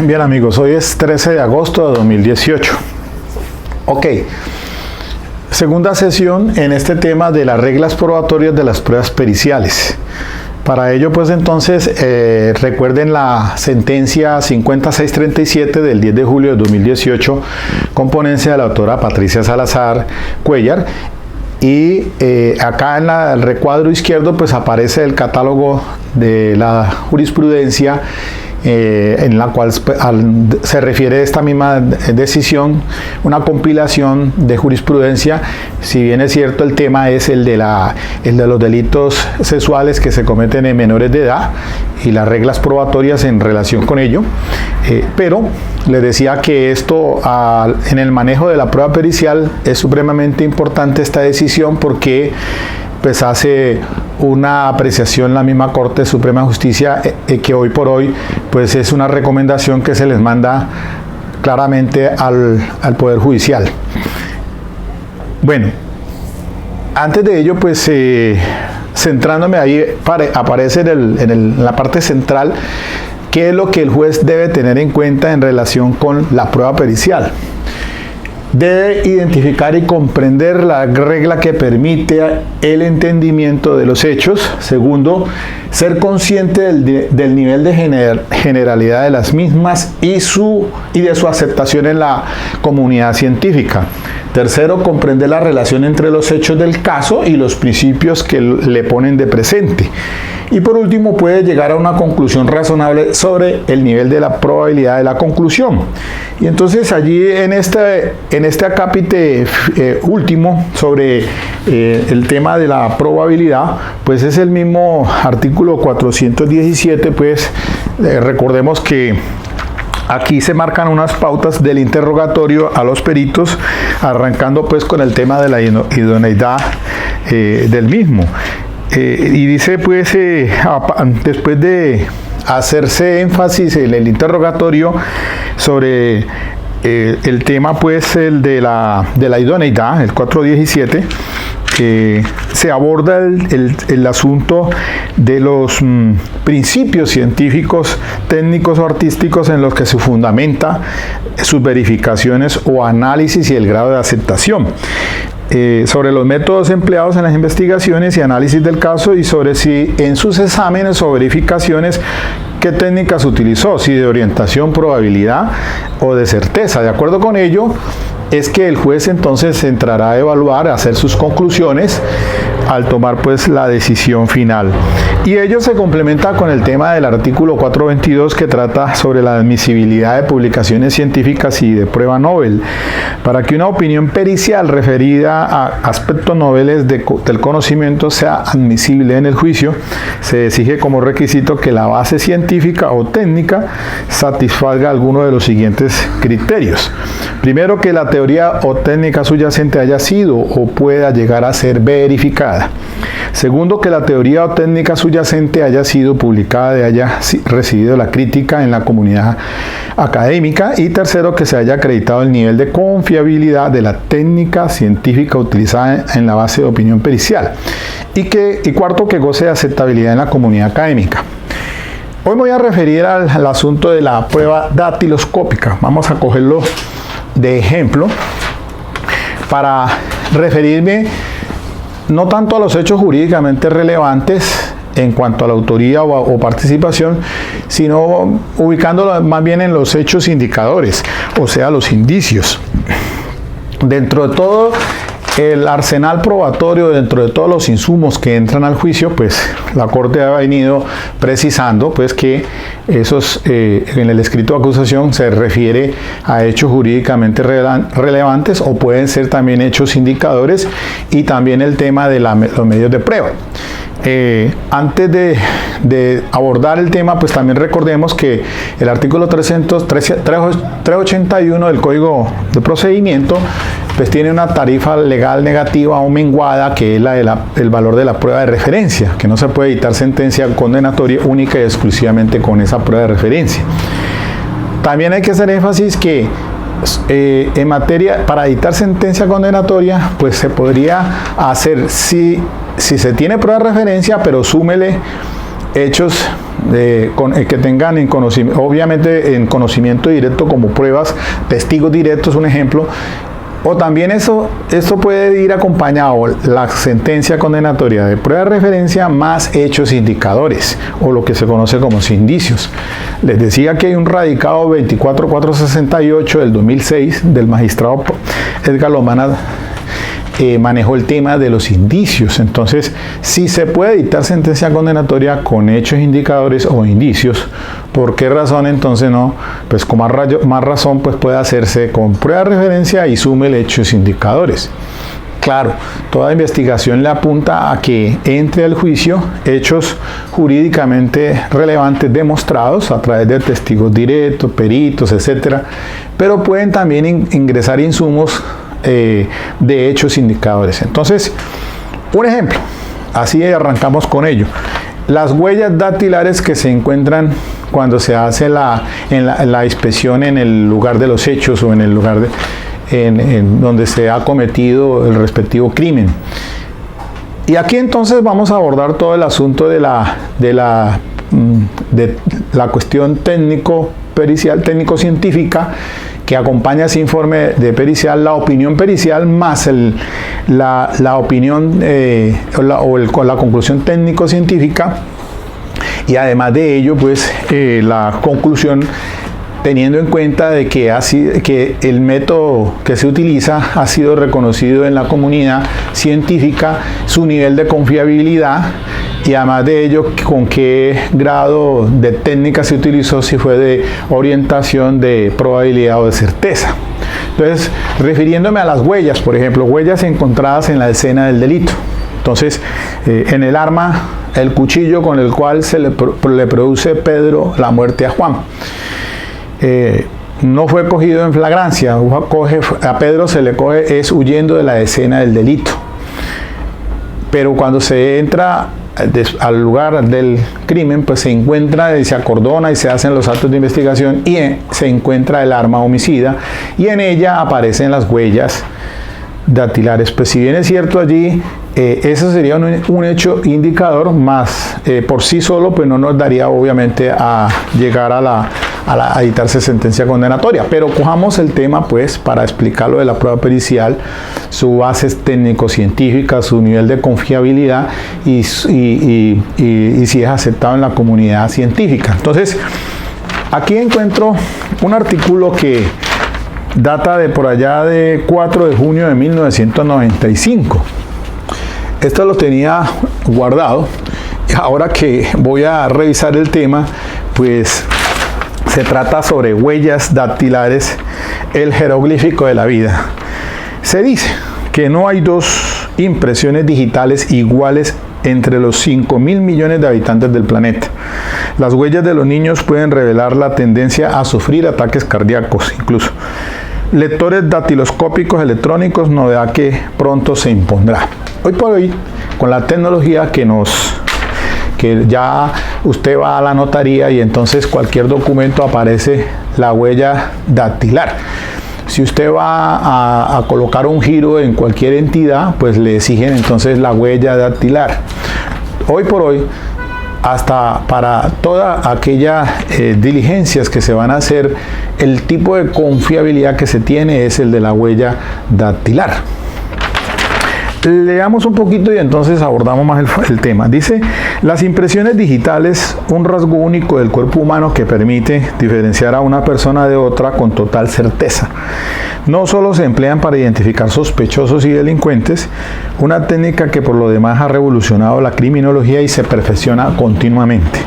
Bien amigos, hoy es 13 de agosto de 2018. Ok, segunda sesión en este tema de las reglas probatorias de las pruebas periciales. Para ello, pues entonces, recuerden la sentencia 5637 del 10 de julio de 2018, con ponencia de la autora Patricia Salazar Cuellar. Y acá en el recuadro izquierdo pues aparece el catálogo de la jurisprudencia en la cual se refiere a esta misma decisión, una compilación de jurisprudencia. Si bien es cierto, el tema es el de los delitos sexuales que se cometen en menores de edad y las reglas probatorias en relación con ello, pero les decía que esto en el manejo de la prueba pericial es supremamente importante esta decisión, porque pues hace una apreciación la misma Corte Suprema de Justicia que hoy por hoy pues es una recomendación que se les manda claramente al Poder Judicial. Bueno, antes de ello pues centrándome ahí, aparece en la parte central qué es lo que el juez debe tener en cuenta en relación con la prueba pericial. Debe identificar y comprender la regla que permite el entendimiento de los hechos. Segundo, ser consciente del nivel de generalidad de las mismas y de su aceptación en la comunidad científica. Tercero, comprender la relación entre los hechos del caso y los principios que le ponen de presente. Y por último, puede llegar a una conclusión razonable sobre el nivel de la probabilidad de la conclusión. Y entonces allí en este acápite último sobre el tema de la probabilidad, pues es el mismo artículo 417, pues recordemos que aquí se marcan unas pautas del interrogatorio a los peritos, arrancando pues con el tema de la idoneidad del mismo. Y dice pues, después de hacerse énfasis en el interrogatorio sobre el tema pues el de la idoneidad, el 417, se aborda el asunto de los principios científicos, técnicos o artísticos en los que se fundamenta sus verificaciones o análisis y el grado de aceptación. Sobre los métodos empleados en las investigaciones y análisis del caso, y sobre si en sus exámenes o verificaciones qué técnicas utilizó, si de orientación, probabilidad o de certeza. De acuerdo con ello, es que el juez entonces entrará a evaluar, a hacer sus conclusiones al tomar pues la decisión final. Y ello se complementa con el tema del artículo 422, que trata sobre la admisibilidad de publicaciones científicas y de prueba novel. Para que una opinión pericial referida a aspectos noveles del conocimiento sea admisible en el juicio, se exige como requisito que la base científica o técnica satisfaga alguno de los siguientes criterios. Primero, que la teoría o técnica subyacente haya sido o pueda llegar a ser verificada. Segundo, que la teoría o técnica subyacente haya sido publicada y haya recibido la crítica en la comunidad académica. Y tercero, que se haya acreditado el nivel de confiabilidad de la técnica científica utilizada en la base de opinión pericial. Y cuarto, que goce de aceptabilidad en la comunidad académica. Hoy me voy a referir al asunto de la prueba dactiloscópica. Vamos a cogerlo de ejemplo para referirme no tanto a los hechos jurídicamente relevantes en cuanto a la autoría o participación, sino ubicándolo más bien en los hechos indicadores, o sea, los indicios. Dentro de todo el arsenal probatorio, dentro de todos los insumos que entran al juicio, pues la Corte ha venido precisando pues que esos en el escrito de acusación se refiere a hechos jurídicamente relevantes, o pueden ser también hechos indicadores, y también el tema de los medios de prueba. Antes de abordar el tema, pues también recordemos que el artículo 381 del Código de Procedimiento pues tiene una tarifa legal negativa o menguada, que es el valor de la prueba de referencia, que no se puede dictar sentencia condenatoria única y exclusivamente con esa prueba de referencia. También hay que hacer énfasis que en materia, para dictar sentencia condenatoria, pues se podría hacer si se tiene prueba de referencia, pero súmele hechos que tengan en conocimiento, obviamente en conocimiento directo como pruebas, testigos directos, un ejemplo. O también esto puede ir acompañado la sentencia condenatoria de prueba de referencia más hechos indicadores, o lo que se conoce como indicios. Les decía que hay un radicado 24468 del 2006 del magistrado Edgar Lomana, manejó el tema de los indicios. Entonces, si se puede dictar sentencia condenatoria con hechos indicadores o indicios, ¿por qué razón entonces no? Pues con más razón pues puede hacerse con prueba de referencia y sume hechos indicadores. Claro, toda investigación le apunta a que entre al juicio hechos jurídicamente relevantes demostrados a través de testigos directos, peritos, etcétera, pero pueden también ingresar insumos de hechos indicadores. Entonces, un ejemplo, así arrancamos con ello. Las huellas dactilares que se encuentran cuando se hace la inspección en el lugar de los hechos o en el lugar en donde se ha cometido el respectivo crimen. Y aquí entonces vamos a abordar todo el asunto de la cuestión técnico-pericial, técnico-científica, que acompaña ese informe de pericial, la opinión pericial más la opinión la conclusión técnico-científica, y además de ello pues la conclusión, teniendo en cuenta de que el método que se utiliza ha sido reconocido en la comunidad científica, su nivel de confiabilidad, y además de ello con qué grado de técnica se utilizó, si fue de orientación, de probabilidad o de certeza. Entonces, refiriéndome a las huellas, por ejemplo, huellas encontradas en la escena del delito. Entonces, en el arma, el cuchillo con el cual se le produce Pedro la muerte a Juan. No fue cogido en flagrancia, a Pedro se le coge huyendo de la escena del delito. Pero cuando se entra al lugar del crimen, pues se encuentra, se acordona y se hacen los actos de investigación y se encuentra el arma homicida, y en ella aparecen las huellas dactilares. Pues si bien es cierto allí, eso sería un hecho indicador, más por sí solo pues no nos daría obviamente a llegar a dictarse sentencia condenatoria. Pero cojamos el tema pues para explicar lo de la prueba pericial, su base técnico-científica, su nivel de confiabilidad y si es aceptado en la comunidad científica. Entonces, aquí encuentro un artículo que data de por allá de 4 de junio de 1995. Esto lo tenía guardado. Ahora que voy a revisar el tema, pues se trata sobre huellas dactilares, el jeroglífico de la vida. Se dice que no hay dos impresiones digitales iguales entre los 5.000 millones de habitantes del planeta. Las huellas de los niños pueden revelar la tendencia a sufrir ataques cardíacos, incluso. Lectores dactiloscópicos electrónicos, novedad que pronto se impondrá. Hoy por hoy, con la tecnología que ya usted va a la notaría y entonces cualquier documento aparece la huella dactilar. Si usted va a colocar un giro en cualquier entidad, pues le exigen entonces la huella dactilar. Hoy por hoy, hasta para todas aquellas diligencias que se van a hacer, el tipo de confiabilidad que se tiene es el de la huella dactilar. Leamos un poquito y entonces abordamos más el tema. Dice: las impresiones digitales, un rasgo único del cuerpo humano que permite diferenciar a una persona de otra con total certeza. No solo se emplean para identificar sospechosos y delincuentes, una técnica que por lo demás ha revolucionado la criminología y se perfecciona continuamente.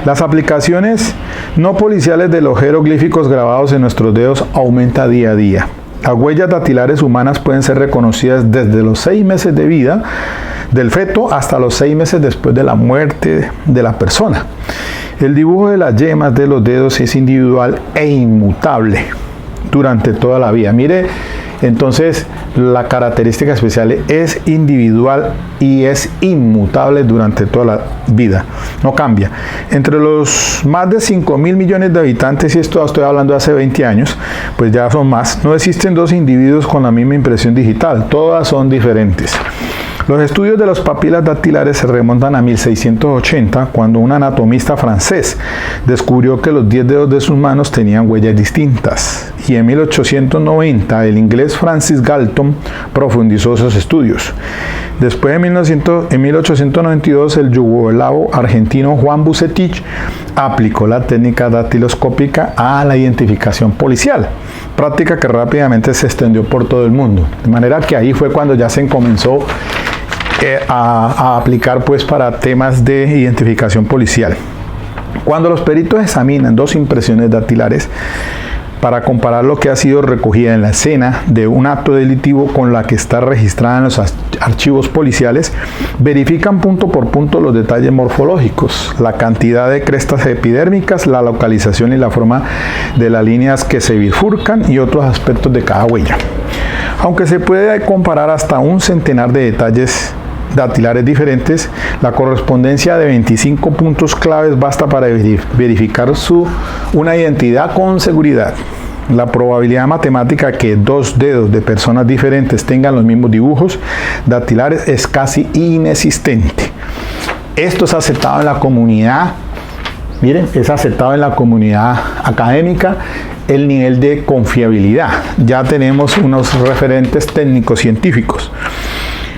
Las aplicaciones no policiales de los jeroglíficos grabados en nuestros dedos aumenta día a día. Las huellas dactilares humanas pueden ser reconocidas desde los 6 meses de vida del feto hasta los 6 meses después de la muerte de la persona. El dibujo de las yemas de los dedos es individual e inmutable durante toda la vida. Mire, entonces la característica especial es individual y es inmutable durante toda la vida, no cambia. Entre los más de 5.000 millones de habitantes, y esto estoy hablando de hace 20 años, pues ya son más, no existen dos individuos con la misma impresión digital, todas son diferentes. Los estudios de los papilas dactilares se remontan a 1680, cuando un anatomista francés descubrió que los 10 dedos de sus manos tenían huellas distintas. Y en 1890 el inglés Francis Galton profundizó esos estudios. Después en 1892 el yugoslavo argentino Juan Bucetich aplicó la técnica dactiloscópica a la identificación policial, práctica que rápidamente se extendió por todo el mundo. De manera que ahí fue cuando ya se comenzó a aplicar pues para temas de identificación policial. Cuando los peritos examinan dos impresiones dactilares para comparar lo que ha sido recogida en la escena de un acto delictivo con la que está registrada en los archivos policiales, verifican punto por punto los detalles morfológicos, la cantidad de crestas epidérmicas, la localización y la forma de las líneas que se bifurcan y otros aspectos de cada huella. Aunque se puede comparar hasta un centenar de detalles dactilares diferentes, la correspondencia de 25 puntos claves basta para verificar una identidad con seguridad. La probabilidad matemática que dos dedos de personas diferentes tengan los mismos dibujos dactilares es casi inexistente. Esto es aceptado en la comunidad, miren, es aceptado en la comunidad académica el nivel de confiabilidad. Ya tenemos unos referentes técnicos científicos.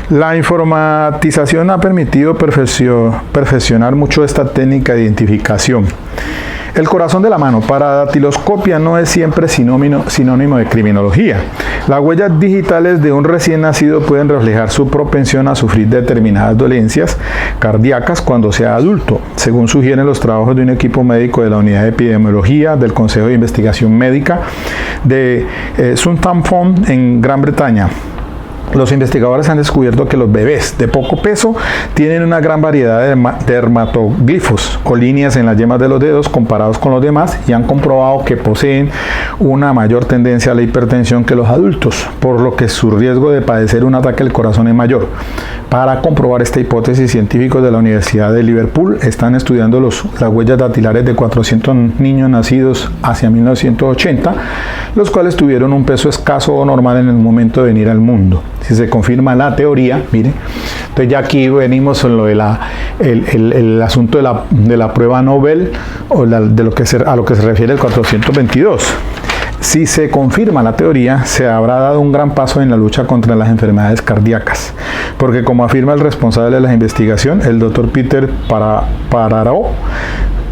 La informatización ha permitido perfeccionar mucho esta técnica de identificación. El corazón de la mano para dactiloscopia no es siempre sinónimo de criminología. Las huellas digitales de un recién nacido pueden reflejar su propensión a sufrir determinadas dolencias cardíacas cuando sea adulto, según sugieren los trabajos de un equipo médico de la Unidad de Epidemiología del Consejo de Investigación Médica de Southampton en Gran Bretaña. Los investigadores han descubierto que los bebés de poco peso tienen una gran variedad de dermatoglifos o líneas en las yemas de los dedos comparados con los demás y han comprobado que poseen una mayor tendencia a la hipertensión que los adultos, por lo que su riesgo de padecer un ataque al corazón es mayor. Para comprobar esta hipótesis, científicos de la Universidad de Liverpool están estudiando las huellas dactilares de 400 niños nacidos hacia 1980, los cuales tuvieron un peso escaso o normal en el momento de venir al mundo. Si se confirma la teoría, mire, entonces ya aquí venimos en lo de el asunto de la prueba Nobel o a lo que se refiere el 422. Si se confirma la teoría, se habrá dado un gran paso en la lucha contra las enfermedades cardíacas, porque como afirma el responsable de la investigación, el Dr. Peter Pararó,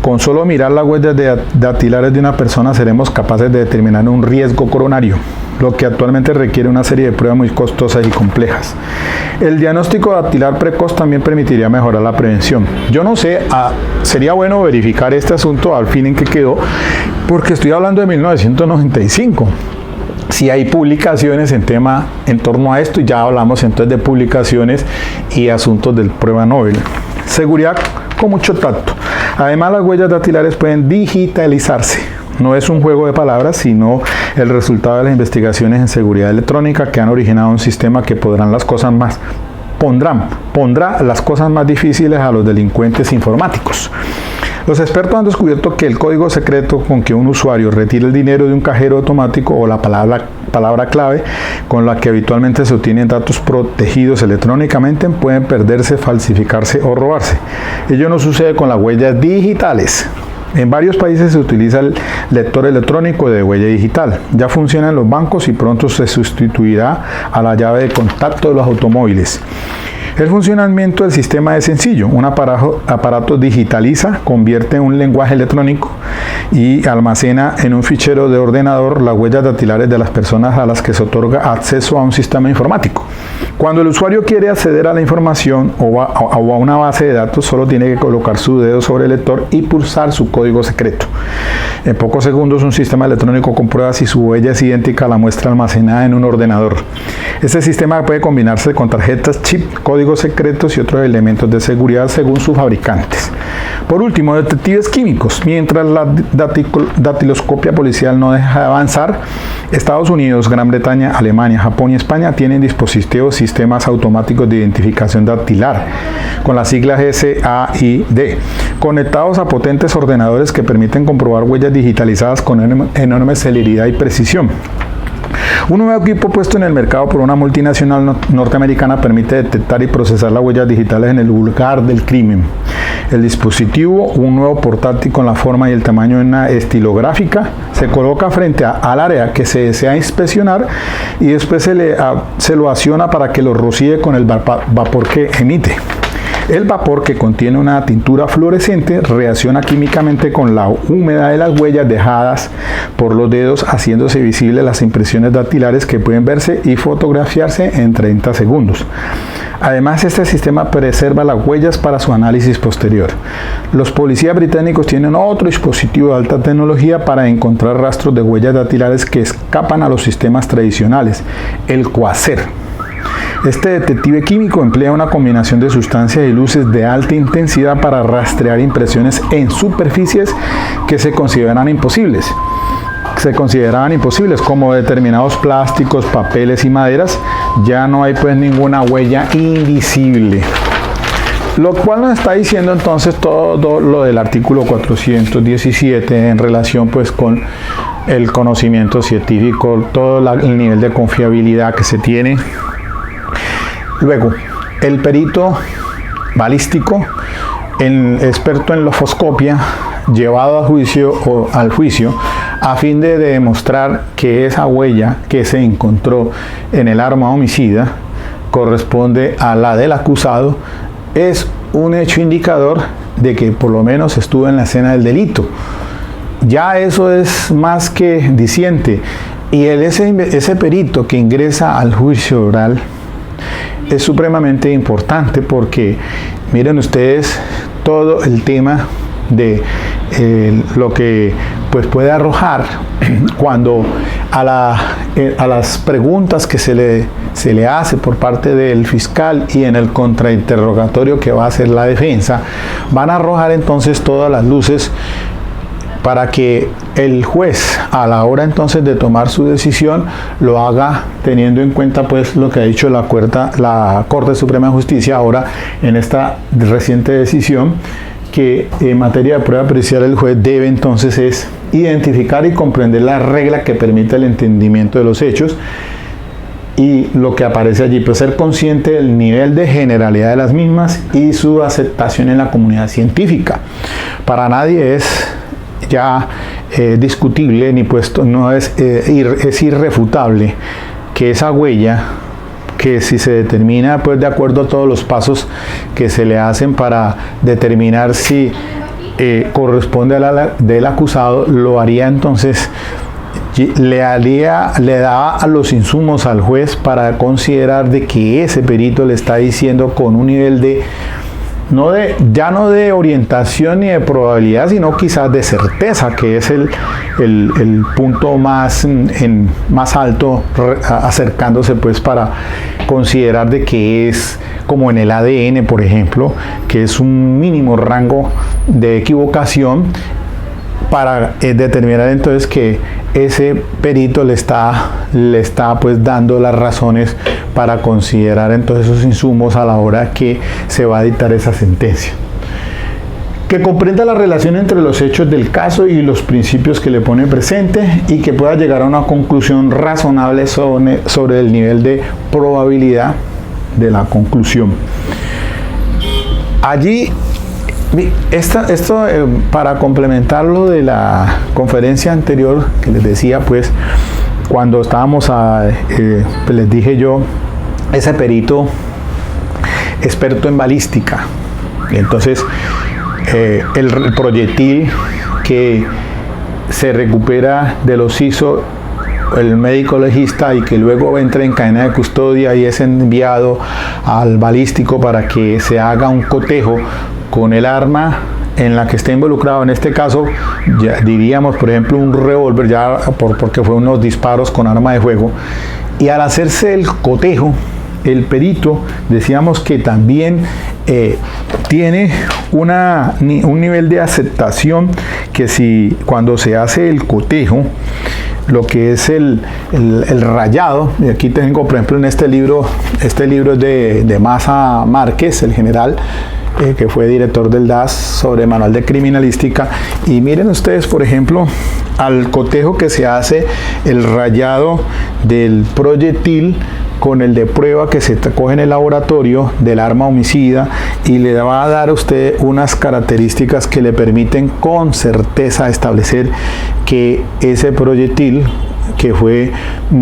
con solo mirar las huellas dactilares de una persona seremos capaces de determinar un riesgo coronario, lo que actualmente requiere una serie de pruebas muy costosas y complejas. El diagnóstico dactilar precoz también permitiría mejorar la prevención. Yo no sé, sería bueno verificar este asunto al fin en que quedó, porque estoy hablando de 1995. Si hay publicaciones en torno a esto, y ya hablamos entonces de publicaciones y asuntos del prueba Nobel. Seguridad con mucho tacto. Además, las huellas dactilares pueden digitalizarse. No es un juego de palabras, sino el resultado de las investigaciones en seguridad electrónica que han originado un sistema que pondrá las cosas más difíciles a los delincuentes informáticos. Los expertos han descubierto que el código secreto con que un usuario retira el dinero de un cajero automático o la palabra clave con la que habitualmente se obtienen datos protegidos electrónicamente pueden perderse, falsificarse o robarse. Ello no sucede con las huellas digitales. En varios países se utiliza el lector electrónico de huella digital. Ya funciona en los bancos y pronto se sustituirá a la llave de contacto de los automóviles. El funcionamiento del sistema es sencillo. Un aparato digitaliza, convierte en un lenguaje electrónico y almacena en un fichero de ordenador las huellas dactilares de las personas a las que se otorga acceso a un sistema informático. Cuando el usuario quiere acceder a la información o a una base de datos, solo tiene que colocar su dedo sobre el lector y pulsar su código secreto. En pocos segundos, un sistema electrónico comprueba si su huella es idéntica a la muestra almacenada en un ordenador. Este sistema puede combinarse con tarjetas, chip, códigos secretos y otros elementos de seguridad según sus fabricantes. Por último, detectives químicos. Mientras la dactiloscopia policial no deja de avanzar, Estados Unidos, Gran Bretaña, Alemania, Japón y España tienen dispositivos, sistemas automáticos de identificación dactilar, con las siglas SAID, conectados a potentes ordenadores que permiten comprobar huellas digitalizadas con enorme celeridad y precisión. Un nuevo equipo puesto en el mercado por una multinacional norteamericana permite detectar y procesar las huellas digitales en el lugar del crimen. El dispositivo, un nuevo portátil con la forma y el tamaño de una estilográfica, se coloca frente al área que se desea inspeccionar y después se lo acciona para que lo rocíe con el vapor que emite. El vapor, que contiene una tintura fluorescente, reacciona químicamente con la humedad de las huellas dejadas por los dedos, haciéndose visibles las impresiones dactilares que pueden verse y fotografiarse en 30 segundos. Además, este sistema preserva las huellas para su análisis posterior. Los policías británicos tienen otro dispositivo de alta tecnología para encontrar rastros de huellas dactilares que escapan a los sistemas tradicionales, el Quasar. Este detective químico emplea una combinación de sustancias y luces de alta intensidad para rastrear impresiones en superficies que se consideraban imposibles, como determinados plásticos, papeles y maderas. Ya no hay pues ninguna huella invisible. Lo cual nos está diciendo entonces todo lo del artículo 417 en relación pues con el conocimiento científico, todo el nivel de confiabilidad que se tiene. Luego, el perito balístico, el experto en lofoscopia, llevado al juicio a fin de demostrar que esa huella que se encontró en el arma homicida corresponde a la del acusado, es un hecho indicador de que por lo menos estuvo en la escena del delito. Ya eso es más que diciente. Y ese perito que ingresa al juicio oral es supremamente importante porque miren ustedes todo el tema de lo que pues puede arrojar cuando a las preguntas que se le hace por parte del fiscal y en el contrainterrogatorio que va a hacer la defensa, van a arrojar entonces todas las luces para que el juez, a la hora entonces de tomar su decisión, lo haga teniendo en cuenta pues lo que ha dicho la Corte Suprema de Justicia ahora en esta reciente decisión, que en materia de prueba pericial el juez debe entonces es identificar y comprender la regla que permite el entendimiento de los hechos y lo que aparece allí, pues ser consciente del nivel de generalidad de las mismas y su aceptación en la comunidad científica. Para nadie es ya discutible ni puesto, no es irrefutable que esa huella, que si se determina pues de acuerdo a todos los pasos que se le hacen para determinar si corresponde a la del acusado, lo haría entonces, le da a los insumos al juez para considerar de que ese perito le está diciendo con un nivel de ya no de orientación ni de probabilidad, sino quizás de certeza, que es el punto más alto, acercándose pues para considerar de que es como en el ADN, por ejemplo, que es un mínimo rango de equivocación para determinar entonces que ese perito le está pues dando las razones para considerar entonces esos insumos a la hora que se va a dictar esa sentencia. Que comprenda la relación entre los hechos del caso y los principios que le pone presente y que pueda llegar a una conclusión razonable sobre el nivel de probabilidad de la conclusión. Allí, esto para complementar lo de la conferencia anterior que les decía, pues cuando estábamos les dije yo, ese perito experto en balística, y entonces el proyectil que se recupera de los hizo el médico legista y que luego entra en cadena de custodia y es enviado al balístico para que se haga un cotejo con el arma en la que esté involucrado. En este caso, ya diríamos, por ejemplo, un revólver, ya porque fue unos disparos con arma de fuego. Y al hacerse el cotejo, el perito, decíamos que también tiene un nivel de aceptación que si cuando se hace el cotejo, lo que es el rayado, y aquí tengo, por ejemplo, en este libro es de Maza Márquez, el general, que fue director del DAS, sobre manual de criminalística, y miren ustedes, por ejemplo, al cotejo que se hace el rayado del proyectil con el de prueba que se coge en el laboratorio del arma homicida, y le va a dar a usted unas características que le permiten con certeza establecer que ese proyectil que fue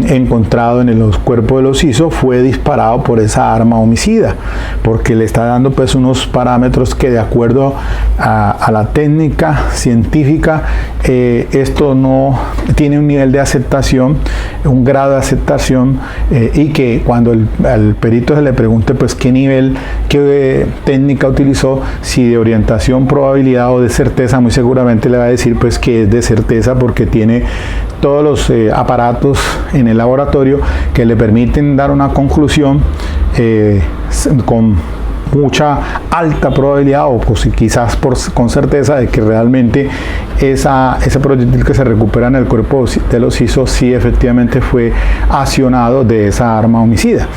encontrado en los cuerpos de los CISO fue disparado por esa arma homicida, porque le está dando pues unos parámetros que, de acuerdo a la técnica científica, esto no tiene un nivel de aceptación, un grado de aceptación, y que cuando al perito se le pregunte pues qué nivel, qué técnica utilizó, si de orientación, probabilidad o de certeza, muy seguramente le va a decir pues que es de certeza, porque tiene todos los aparatos en el laboratorio que le permiten dar una conclusión con mucha alta probabilidad, o pues, quizás con certeza, de que realmente ese proyectil que se recupera en el cuerpo de los CISO sí efectivamente fue accionado de esa arma homicida.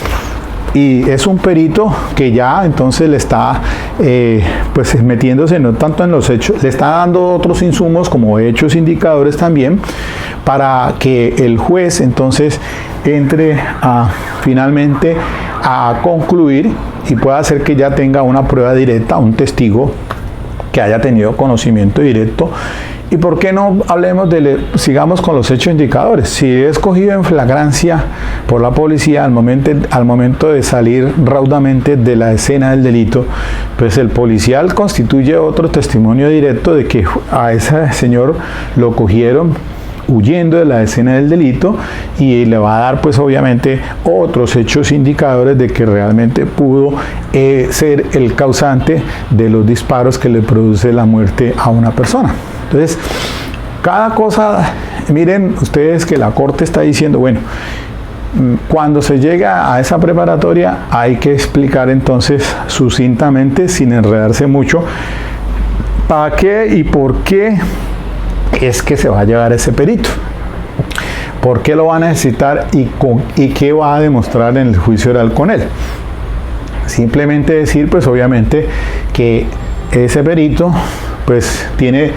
Y es un perito que ya entonces le está pues metiéndose no tanto en los hechos, le está dando otros insumos como hechos indicadores también, para que el juez entonces entre finalmente a concluir y pueda hacer que ya tenga una prueba directa, un testigo que haya tenido conocimiento directo. ¿Y por qué no sigamos con los hechos indicadores? Si es cogido en flagrancia por la policía al momento de salir raudamente de la escena del delito, pues el policial constituye otro testimonio directo de que a ese señor lo cogieron huyendo de la escena del delito, y le va a dar pues obviamente otros hechos indicadores de que realmente pudo ser el causante de los disparos que le produce la muerte a una persona. Entonces, cada cosa, miren ustedes que la Corte está diciendo, bueno, cuando se llega a esa preparatoria hay que explicar entonces sucintamente, sin enredarse mucho, para qué y por qué es que se va a llevar ese perito, por qué lo va a necesitar y qué va a demostrar en el juicio oral con él. Simplemente decir pues obviamente que ese perito pues tiene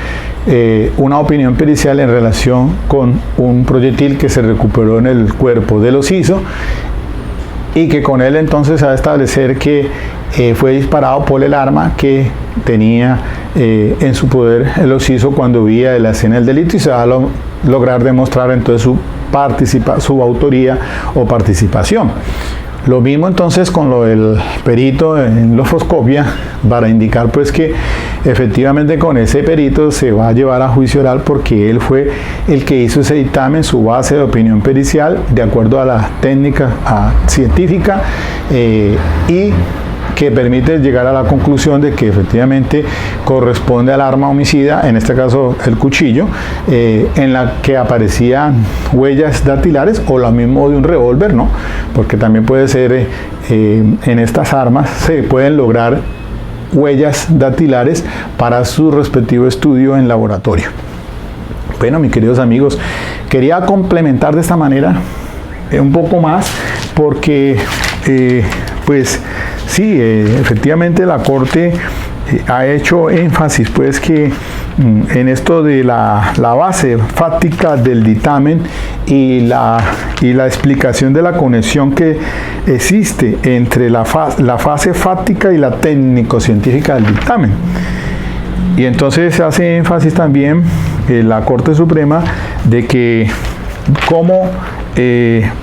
una opinión pericial en relación con un proyectil que se recuperó en el cuerpo de los CISO, y que con él entonces se va a establecer que fue disparado por el arma que tenía en su poder los CISO cuando huía de la escena del delito, y se va a lograr demostrar entonces su autoría o participación. Lo mismo entonces con lo del perito en lofoscopia, para indicar pues que efectivamente con ese perito se va a llevar a juicio oral, porque él fue el que hizo ese dictamen, su base de opinión pericial, de acuerdo a la técnica científica, y que permite llegar a la conclusión de que efectivamente corresponde al arma homicida, en este caso el cuchillo, en la que aparecían huellas dactilares, o lo mismo de un revólver, ¿no? Porque también puede ser, en estas armas se pueden lograr huellas dactilares para su respectivo estudio en laboratorio. Bueno, mis queridos amigos, quería complementar de esta manera un poco más, porque pues sí, efectivamente la Corte ha hecho énfasis pues que en esto de la base fáctica del dictamen y la explicación de la conexión que existe entre la fase fáctica y la técnico-científica del dictamen. Y entonces se hace énfasis también en la Corte Suprema de que cómo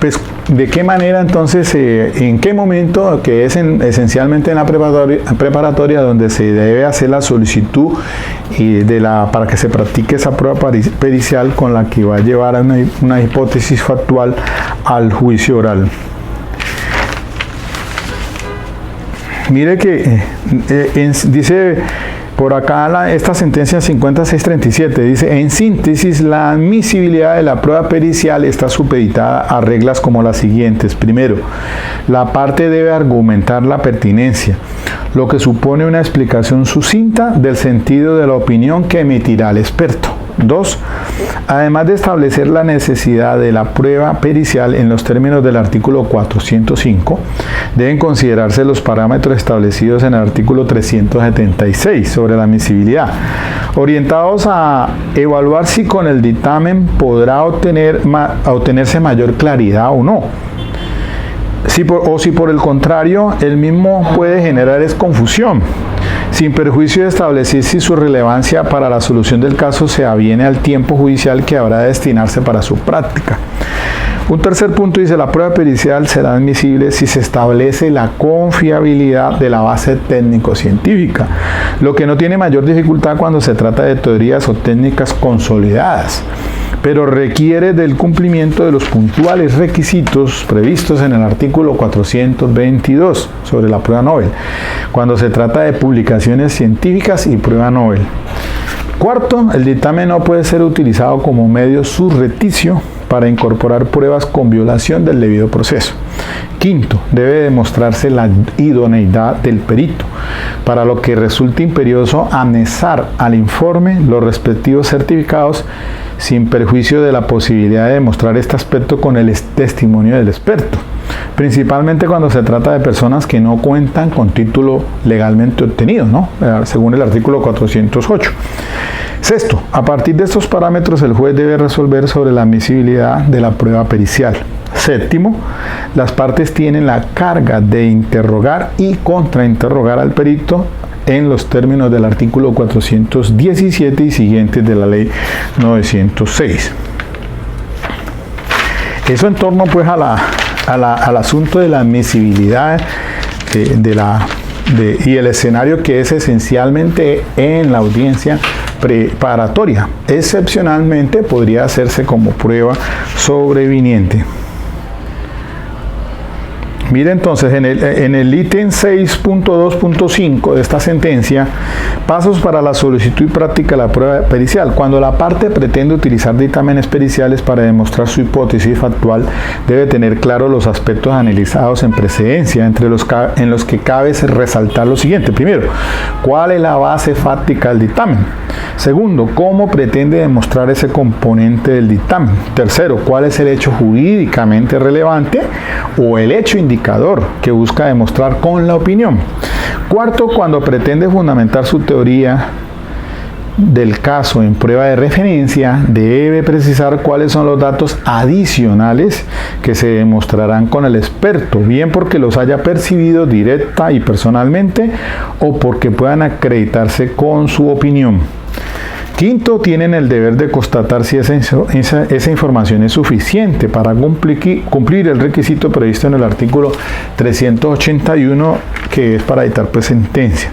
pues de qué manera entonces, en qué momento, que es esencialmente en la preparatoria donde se debe hacer la solicitud para que se practique esa prueba pericial con la que va a llevar a una hipótesis factual al juicio oral. Mire que dice por acá esta sentencia 5637, dice: en síntesis, la admisibilidad de la prueba pericial está supeditada a reglas como las siguientes. Primero, la parte debe argumentar la pertinencia, lo que supone una explicación sucinta del sentido de la opinión que emitirá el experto. 2. Además de establecer la necesidad de la prueba pericial en los términos del artículo 405, deben considerarse los parámetros establecidos en el artículo 376 sobre la admisibilidad, orientados a evaluar si con el dictamen podrá obtenerse mayor claridad o no. Si por el contrario, el mismo puede generar confusión, sin perjuicio de establecer si su relevancia para la solución del caso se aviene al tiempo judicial que habrá de destinarse para su práctica. Un tercer punto dice: la prueba pericial será admisible si se establece la confiabilidad de la base técnico-científica, lo que no tiene mayor dificultad cuando se trata de teorías o técnicas consolidadas, pero requiere del cumplimiento de los puntuales requisitos previstos en el artículo 422 sobre la prueba Nobel, cuando se trata de publicaciones científicas y prueba Nobel. Cuarto, el dictamen no puede ser utilizado como medio subrepticio para incorporar pruebas con violación del debido proceso. Quinto, debe demostrarse la idoneidad del perito, para lo que resulta imperioso anexar al informe los respectivos certificados, sin perjuicio de la posibilidad de demostrar este aspecto con el testimonio del experto, principalmente cuando se trata de personas que no cuentan con título legalmente obtenido, ¿no? Según el artículo 408. Sexto, a partir de estos parámetros el juez debe resolver sobre la admisibilidad de la prueba pericial. Séptimo, las partes tienen la carga de interrogar y contrainterrogar al perito en los términos del artículo 417 y siguientes de la ley 906. Eso en torno pues al asunto de la admisibilidad y el escenario que es esencialmente en la audiencia preparatoria. Excepcionalmente podría hacerse como prueba sobreviniente. Mire entonces, en el ítem 6.2.5 de esta sentencia, pasos para la solicitud y práctica de la prueba pericial. Cuando la parte pretende utilizar dictámenes periciales para demostrar su hipótesis factual, debe tener claro los aspectos analizados en precedencia, en los que cabe resaltar lo siguiente. Primero, ¿cuál es la base fáctica del dictamen? Segundo, ¿cómo pretende demostrar ese componente del dictamen? Tercero, ¿cuál es el hecho jurídicamente relevante o el hecho indicador que busca demostrar con la opinión? Cuarto, cuando pretende fundamentar su teoría del caso en prueba de referencia, debe precisar cuáles son los datos adicionales que se demostrarán con el experto, bien porque los haya percibido directa y personalmente o porque puedan acreditarse con su opinión. Quinto, tienen el deber de constatar si esa información es suficiente para cumplir el requisito previsto en el artículo 381, que es para dictar pues sentencia.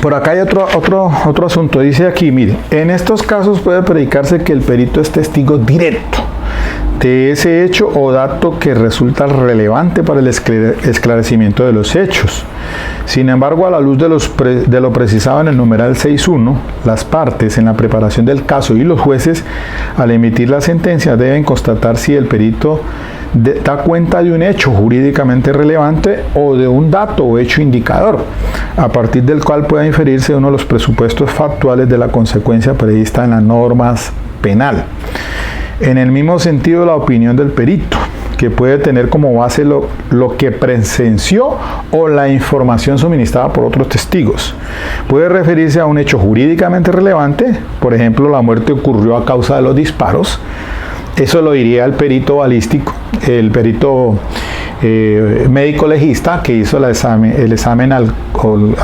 Por acá hay otro asunto. Dice aquí, mire, en estos casos puede predicarse que el perito es testigo directo de ese hecho o dato que resulta relevante para el esclarecimiento de los hechos. Sin embargo, a la luz de lo precisado en el numeral 6.1, las partes en la preparación del caso y los jueces, al emitir la sentencia, deben constatar si el perito da cuenta de un hecho jurídicamente relevante o de un dato o hecho indicador, a partir del cual pueda inferirse uno de los presupuestos factuales de la consecuencia prevista en las normas penal. En el mismo sentido, la opinión del perito, que puede tener como base lo que presenció o la información suministrada por otros testigos. Puede referirse a un hecho jurídicamente relevante, por ejemplo, la muerte ocurrió a causa de los disparos. Eso lo diría el perito balístico, el perito médico legista que hizo el examen al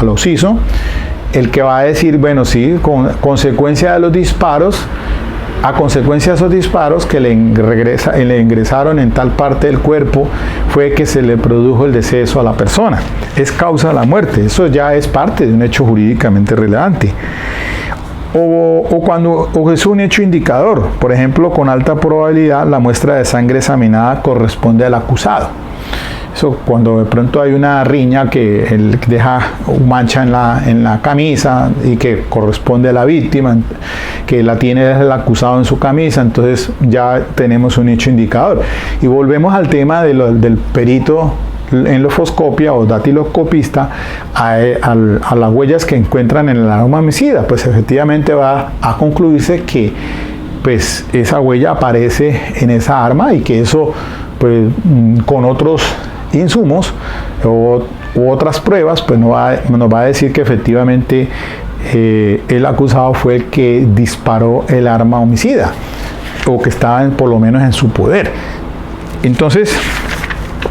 occiso, el que va a decir, bueno, sí, consecuencia de los disparos, a consecuencia de esos disparos que le ingresaron en tal parte del cuerpo, fue que se le produjo el deceso a la persona. Es causa de la muerte. Eso ya es parte de un hecho jurídicamente relevante. O es un hecho indicador. Por ejemplo, con alta probabilidad la muestra de sangre examinada corresponde al acusado. Eso cuando de pronto hay una riña que él deja mancha en la camisa y que corresponde a la víctima, que la tiene el acusado en su camisa, entonces ya tenemos un hecho indicador. Y volvemos al tema del perito, en lofoscopia o datiloscopista a las huellas que encuentran en el arma homicida, pues efectivamente va a concluirse que pues esa huella aparece en esa arma y que eso pues con otros insumos u otras pruebas pues nos va a decir que efectivamente el acusado fue el que disparó el arma homicida o que estaba por lo menos en su poder. Entonces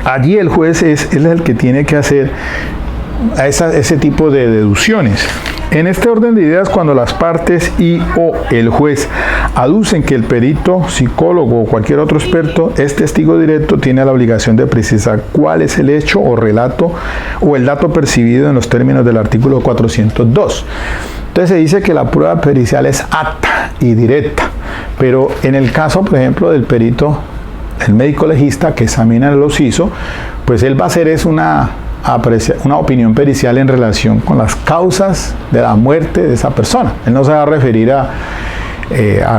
allí el juez es el que tiene que hacer ese tipo de deducciones. En este orden de ideas, cuando las partes y o el juez aducen que el perito, psicólogo o cualquier otro experto es testigo directo, tiene la obligación de precisar cuál es el hecho o relato o el dato percibido en los términos del artículo 402. Entonces se dice que la prueba pericial es apta y directa, pero en el caso, por ejemplo, del perito, el médico legista que examina el occiso, pues él va a hacer una opinión pericial en relación con las causas de la muerte de esa persona. Él no se va a referir a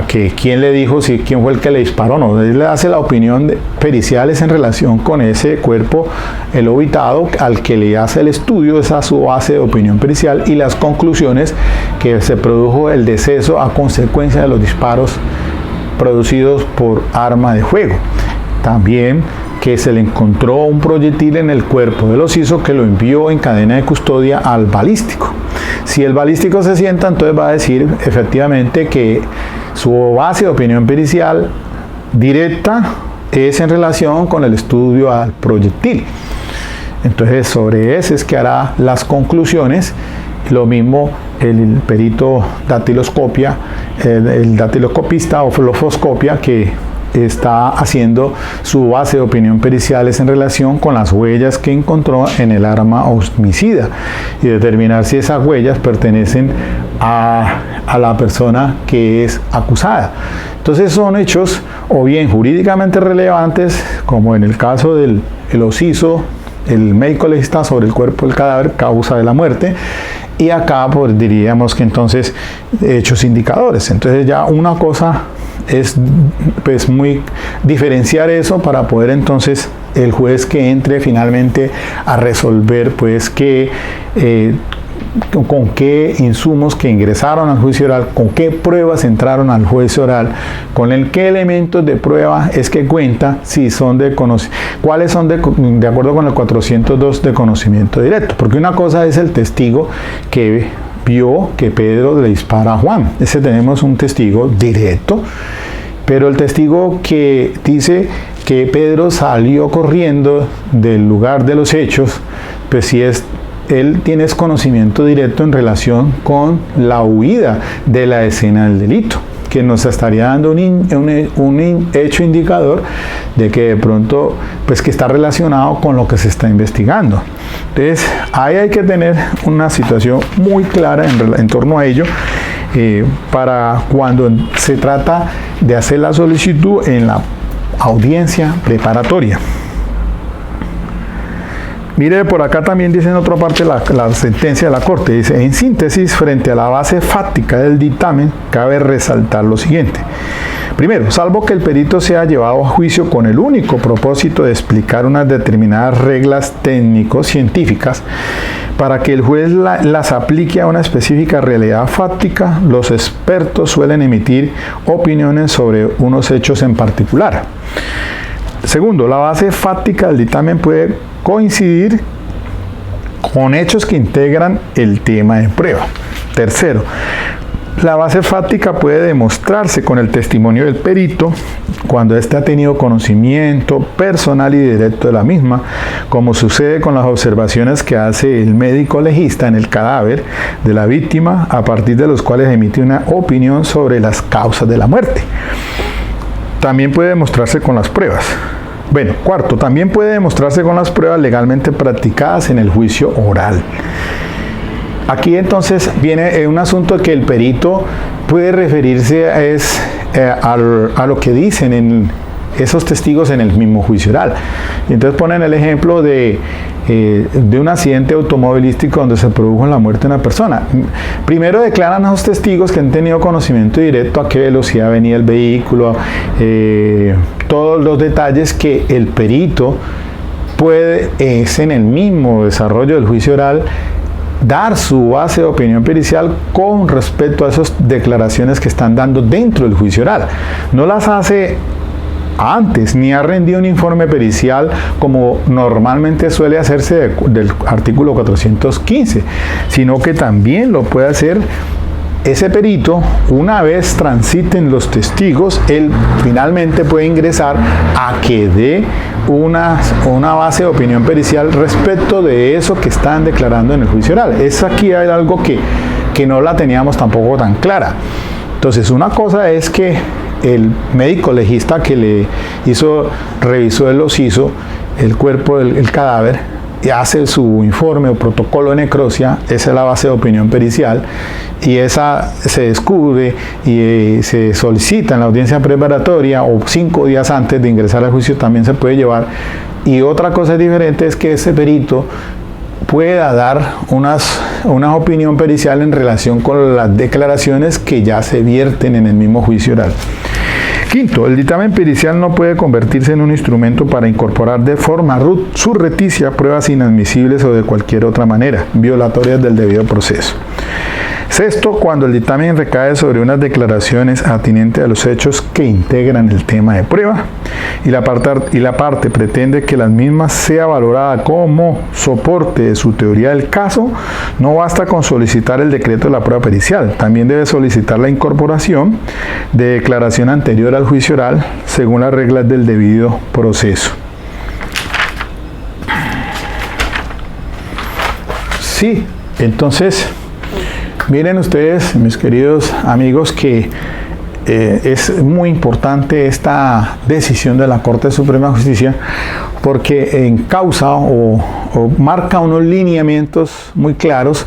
que quién le dijo, quién fue el que le disparó, no. Él le hace la opinión pericial en relación con ese cuerpo, el obitado, al que le hace el estudio, esa es su base de opinión pericial, y las conclusiones que se produjo el deceso a consecuencia de los disparos producidos por arma de fuego. También que se le encontró un proyectil en el cuerpo del occiso que lo envió en cadena de custodia al balístico. Si el balístico se sienta, entonces va a decir efectivamente que su base de opinión pericial directa es en relación con el estudio al proyectil. Entonces sobre ese es que hará las conclusiones. Lo mismo el perito datiloscopia, el datiloscopista o lofoscopia que está haciendo su base de opinión periciales en relación con las huellas que encontró en el arma homicida y determinar si esas huellas pertenecen a la persona que es acusada. Entonces son hechos o bien jurídicamente relevantes, como en el caso del occiso, el médico legista sobre el cuerpo del cadáver, causa de la muerte, y acá pues diríamos que entonces hechos indicadores. Entonces ya una cosa es pues muy diferenciar eso para poder entonces el juez que entre finalmente a resolver pues con qué insumos que ingresaron al juicio oral, con qué pruebas entraron al juicio oral, con qué elementos de prueba es que cuenta, si son cuáles son de acuerdo con el 402 de conocimiento directo, porque una cosa es el testigo que vio que Pedro le dispara a Juan, ese tenemos un testigo directo, pero el testigo que dice que Pedro salió corriendo del lugar de los hechos, pues si él tiene conocimiento directo en relación con la huida de la escena del delito, que nos estaría dando un hecho indicador de que de pronto pues que está relacionado con lo que se está investigando. Entonces ahí hay que tener una situación muy clara en torno a ello para cuando se trata de hacer la solicitud en la audiencia preparatoria. Mire, por acá también dice en otra parte la sentencia de la Corte, dice, en síntesis, frente a la base fáctica del dictamen, cabe resaltar lo siguiente. Primero, salvo que el perito sea llevado a juicio con el único propósito de explicar unas determinadas reglas técnico-científicas, para que el juez las aplique a una específica realidad fáctica, los expertos suelen emitir opiniones sobre unos hechos en particular. Segundo, la base fáctica del dictamen puede coincidir con hechos que integran el tema de prueba. Tercero, la base fáctica puede demostrarse con el testimonio del perito cuando éste ha tenido conocimiento personal y directo de la misma, como sucede con las observaciones que hace el médico legista en el cadáver de la víctima, a partir de los cuales emite una opinión sobre las causas de la muerte. También puede demostrarse con las pruebas. Bueno, cuarto, también puede demostrarse con las pruebas legalmente practicadas en el juicio oral. Aquí entonces viene un asunto que el perito puede referirse a lo que dicen esos testigos en el mismo juicio oral. Y entonces ponen el ejemplo de un accidente automovilístico donde se produjo la muerte de una persona. Primero declaran a los testigos que han tenido conocimiento directo a qué velocidad venía el vehículo, todos los detalles que el perito es en el mismo desarrollo del juicio oral dar su base de opinión pericial con respecto a esas declaraciones que están dando dentro del juicio oral. No las hace antes, ni ha rendido un informe pericial como normalmente suele hacerse del artículo 415, sino que también lo puede hacer ese perito. Una vez transiten los testigos, él finalmente puede ingresar a que dé una base de opinión pericial respecto de eso que están declarando en el juicio oral. Es aquí hay algo que no la teníamos tampoco tan clara. Entonces, una cosa es que el médico legista que le revisó el ociso, el cuerpo del cadáver, y hace su informe o protocolo de necropsia. Esa es la base de opinión pericial, y esa se descubre y se solicita en la audiencia preparatoria o 5 días antes de ingresar al juicio también se puede llevar. Y otra cosa diferente es que ese perito pueda dar una opinión pericial en relación con las declaraciones que ya se vierten en el mismo juicio oral. Quinto, el dictamen pericial no puede convertirse en un instrumento para incorporar de forma surrepticia pruebas inadmisibles o de cualquier otra manera, violatorias del debido proceso. Sexto, cuando el dictamen recae sobre unas declaraciones atinentes a los hechos que integran el tema de prueba y la parte pretende que las mismas sea valorada como soporte de su teoría del caso, no basta con solicitar el decreto de la prueba pericial, también debe solicitar la incorporación de declaración anterior al juicio oral según las reglas del debido proceso. Sí, entonces miren ustedes, mis queridos amigos, que es muy importante esta decisión de la Corte Suprema de Justicia porque encausa o marca unos lineamientos muy claros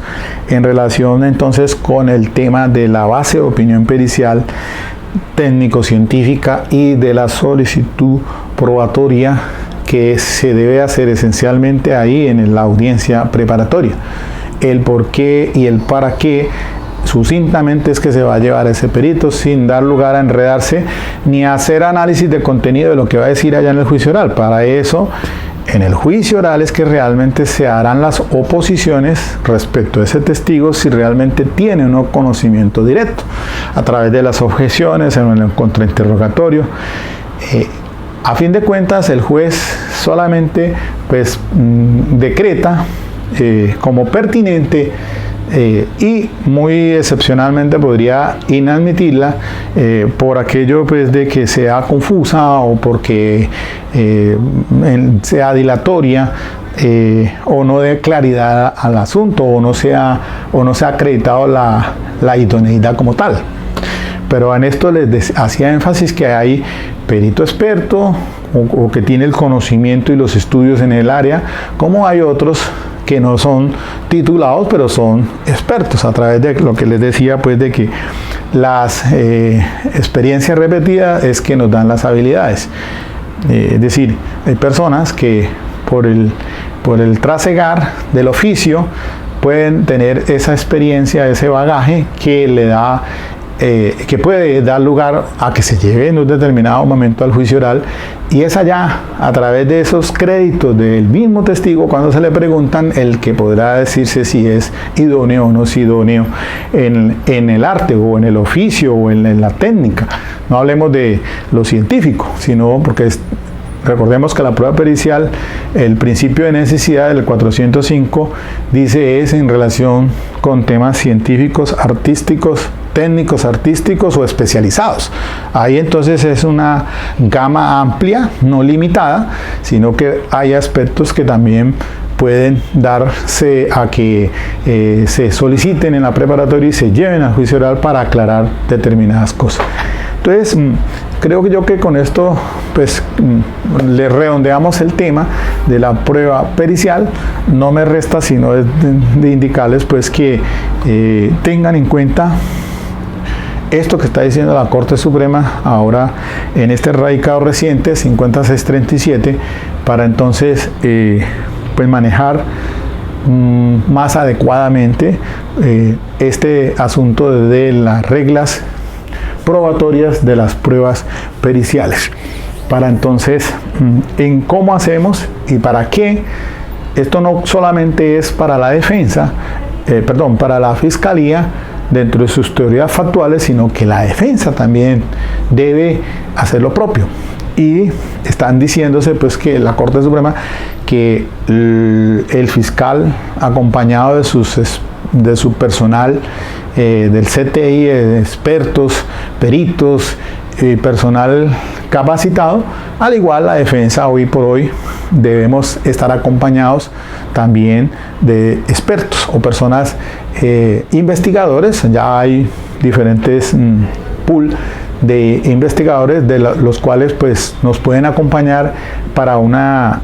en relación entonces con el tema de la base de opinión pericial técnico-científica y de la solicitud probatoria que se debe hacer esencialmente ahí en la audiencia preparatoria. El por qué y el para qué sucintamente es que se va a llevar ese perito sin dar lugar a enredarse ni a hacer análisis de contenido de lo que va a decir allá en el juicio oral. Para eso, en el juicio oral es que realmente se harán las oposiciones respecto a ese testigo si realmente tiene un conocimiento directo a través de las objeciones en el contrainterrogatorio. A fin de cuentas, el juez solamente pues decreta como pertinente y muy excepcionalmente podría inadmitirla por aquello pues de que sea confusa o porque sea dilatoria o no dé claridad al asunto o no sea acreditado la idoneidad como tal. Pero en esto les hacía énfasis que hay perito experto o que tiene el conocimiento y los estudios en el área, como hay otros que no son titulados, pero son expertos, a través de lo que les decía, pues de que las experiencias repetidas es que nos dan las habilidades. Es decir, hay personas que por el trasegar del oficio pueden tener esa experiencia, ese bagaje que le da que puede dar lugar a que se lleve en un determinado momento al juicio oral, y es allá, a través de esos créditos del mismo testigo, cuando se le preguntan, el que podrá decirse si es idóneo o no es idóneo en el arte o en el oficio o en la técnica. No hablemos de lo científico, sino porque recordemos que la prueba pericial, el principio de necesidad del 405 dice es en relación con temas científicos, artísticos, técnicos, artísticos o especializados. Ahí entonces es una gama amplia, no limitada, sino que hay aspectos que también pueden darse a que se soliciten en la preparatoria y se lleven al juicio oral para aclarar determinadas cosas. Entonces, creo que con esto pues le redondeamos el tema de la prueba pericial. No me resta sino de indicarles pues que tengan en cuenta esto que está diciendo la Corte Suprema ahora en este radicado reciente 5637 para entonces pues manejar más adecuadamente este asunto de las reglas probatorias de las pruebas periciales. para entonces en cómo hacemos y para qué. Esto no solamente es para la defensa, para la fiscalía dentro de sus teorías factuales, sino que la defensa también debe hacer lo propio. Y están diciéndose pues que la Corte Suprema, que el fiscal acompañado de su personal del CTI, expertos, peritos, personal capacitado, al igual la defensa hoy por hoy debemos estar acompañados también de expertos o personas investigadores. Ya hay diferentes pool de investigadores de los cuales pues nos pueden acompañar para una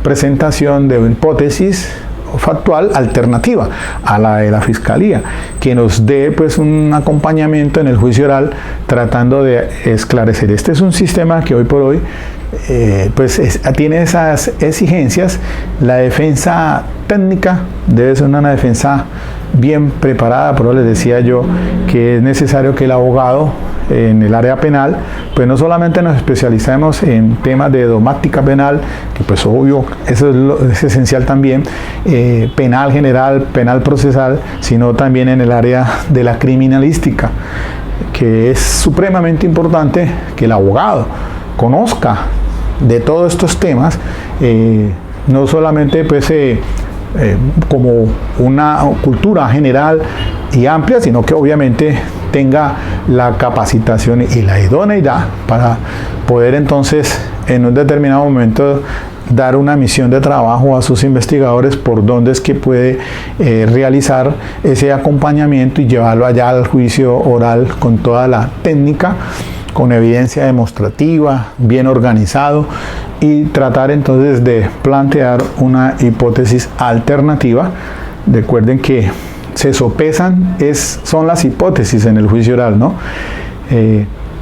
presentación de una hipótesis factual alternativa a la de la fiscalía, que nos dé pues un acompañamiento en el juicio oral tratando de esclarecer. Este es un sistema que hoy por hoy tiene esas exigencias. La defensa técnica debe ser una defensa bien preparada, pero les decía yo que es necesario que el abogado en el área penal, pues no solamente nos especializamos en temas de dogmática penal, que pues obvio, eso es esencial también, penal general, penal procesal, sino también en el área de la criminalística, que es supremamente importante que el abogado conozca de todos estos temas, no solamente pues como una cultura general y amplia, sino que obviamente tenga la capacitación y la idoneidad para poder entonces en un determinado momento dar una misión de trabajo a sus investigadores por dónde es que puede realizar ese acompañamiento y llevarlo allá al juicio oral con toda la técnica, con evidencia demostrativa, bien organizado, y tratar entonces de plantear una hipótesis alternativa. Recuerden que se sopesan son las hipótesis en el juicio oral, ¿no?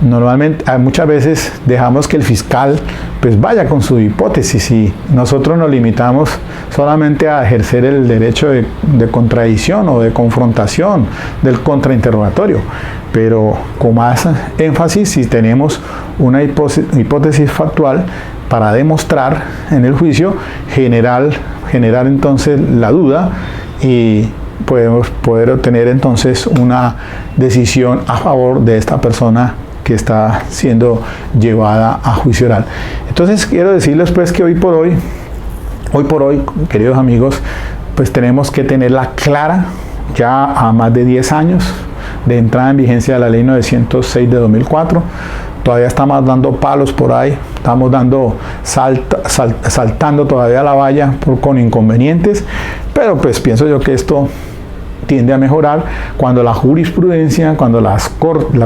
Normalmente, muchas veces dejamos que el fiscal pues vaya con su hipótesis y nosotros nos limitamos solamente a ejercer el derecho de contradicción o de confrontación del contrainterrogatorio, pero con más énfasis si tenemos una hipótesis factual para demostrar en el juicio, generar entonces la duda y podemos poder obtener entonces una decisión a favor de esta persona que está siendo llevada a juicio oral. Entonces quiero decirles pues que hoy por hoy, queridos amigos, pues tenemos que tenerla clara ya a más de 10 años de entrada en vigencia de la ley 906 de 2004. Todavía estamos dando palos por ahí, estamos saltando todavía la valla con inconvenientes, pero pues pienso yo que esto tiende a mejorar cuando la jurisprudencia, cuando la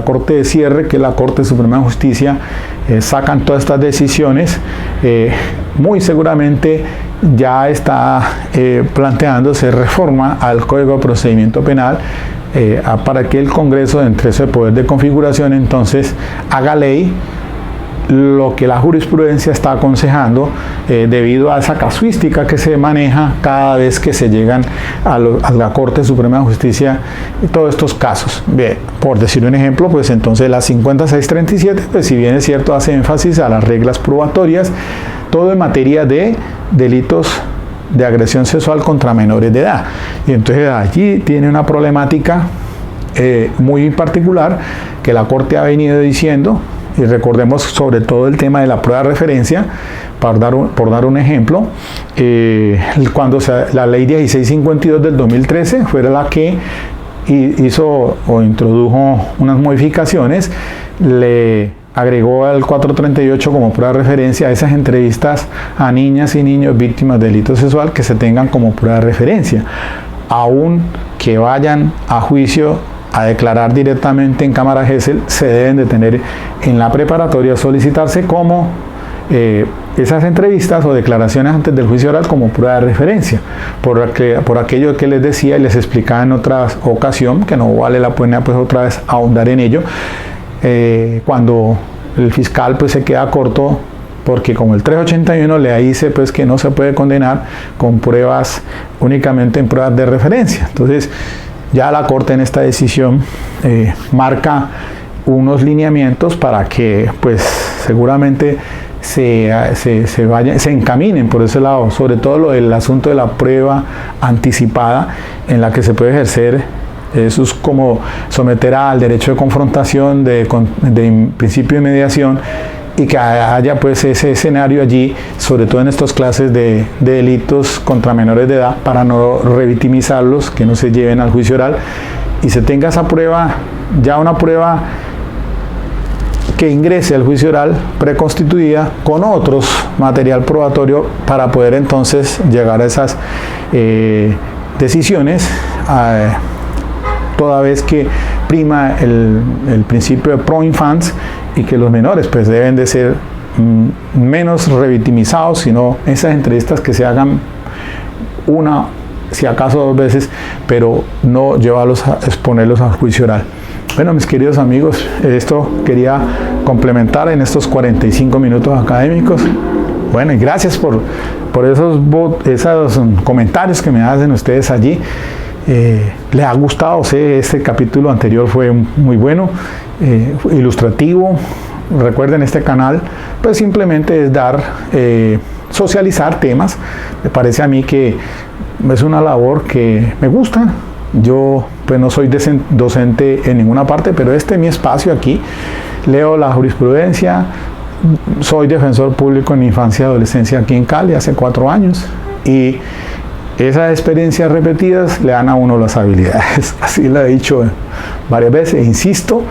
Corte de Cierre, que es la Corte Suprema de Justicia, sacan todas estas decisiones. Muy seguramente ya está planteándose reforma al Código de Procedimiento Penal para que el Congreso, entre ese poder de configuración, entonces haga ley lo que la jurisprudencia está aconsejando debido a esa casuística que se maneja cada vez que se llegan a la Corte Suprema de Justicia y todos estos casos. Bien, por decir un ejemplo, pues entonces la 5637, pues si bien es cierto, hace énfasis a las reglas probatorias, todo en materia de delitos de agresión sexual contra menores de edad. Y entonces allí tiene una problemática muy particular que la Corte ha venido diciendo. Y recordemos sobre todo el tema de la prueba de referencia, por dar un ejemplo, cuando la ley 1652 del 2013 fue la que hizo o introdujo unas modificaciones, le agregó al 438 como prueba de referencia a esas entrevistas a niñas y niños víctimas de delito sexual que se tengan como prueba de referencia, aun que vayan a juicio a declarar directamente en Cámara Gesell, se deben de tener en la preparatoria, solicitarse como esas entrevistas o declaraciones antes del juicio oral como prueba de referencia, por aquello que les decía y les explicaba en otra ocasión, que no vale la pena pues otra vez ahondar en ello, cuando el fiscal pues se queda corto, porque como el 381 le dice pues que no se puede condenar con pruebas únicamente en pruebas de referencia. Entonces ya la Corte en esta decisión marca unos lineamientos para que pues seguramente se encaminen por ese lado, sobre todo el asunto de la prueba anticipada en la que se puede ejercer. Eso es como someter al derecho de confrontación, de principio de mediación, y que haya pues ese escenario allí, sobre todo en estas clases de delitos contra menores de edad, para no revictimizarlos, que no se lleven al juicio oral y se tenga esa prueba, ya una prueba que ingrese al juicio oral preconstituida con otros material probatorio para poder entonces llegar a esas decisiones, toda vez que prima el principio de pro infans y que los menores pues deben de ser menos revictimizados, sino esas entrevistas que se hagan una, si acaso 2 veces, pero no llevarlos a exponerlos al juicio oral. Bueno, mis queridos amigos, esto quería complementar en estos 45 minutos académicos. Bueno, y gracias por esos comentarios que me hacen ustedes allí. Les ha gustado, este capítulo anterior fue muy bueno, ilustrativo. Recuerden, este canal pues simplemente es socializar temas. Me parece a mí que es una labor que me gusta. Yo pues no soy docente en ninguna parte, pero este es mi espacio aquí. Leo la jurisprudencia, soy defensor público en infancia y adolescencia aquí en Cali hace 4 años, y esas experiencias repetidas le dan a uno las habilidades. Así lo he dicho varias veces, insisto,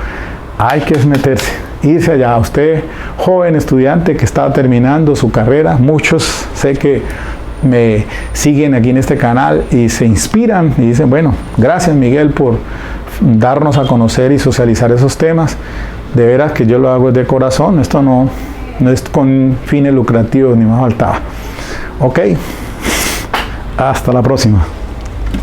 hay que meterse, irse allá. Usted, joven estudiante que está terminando su carrera, muchos sé que me siguen aquí en este canal y se inspiran y dicen, bueno, gracias Miguel por darnos a conocer y socializar esos temas. De veras que yo lo hago de corazón, esto no es con fines lucrativos ni más faltaba. Ok, hasta la próxima.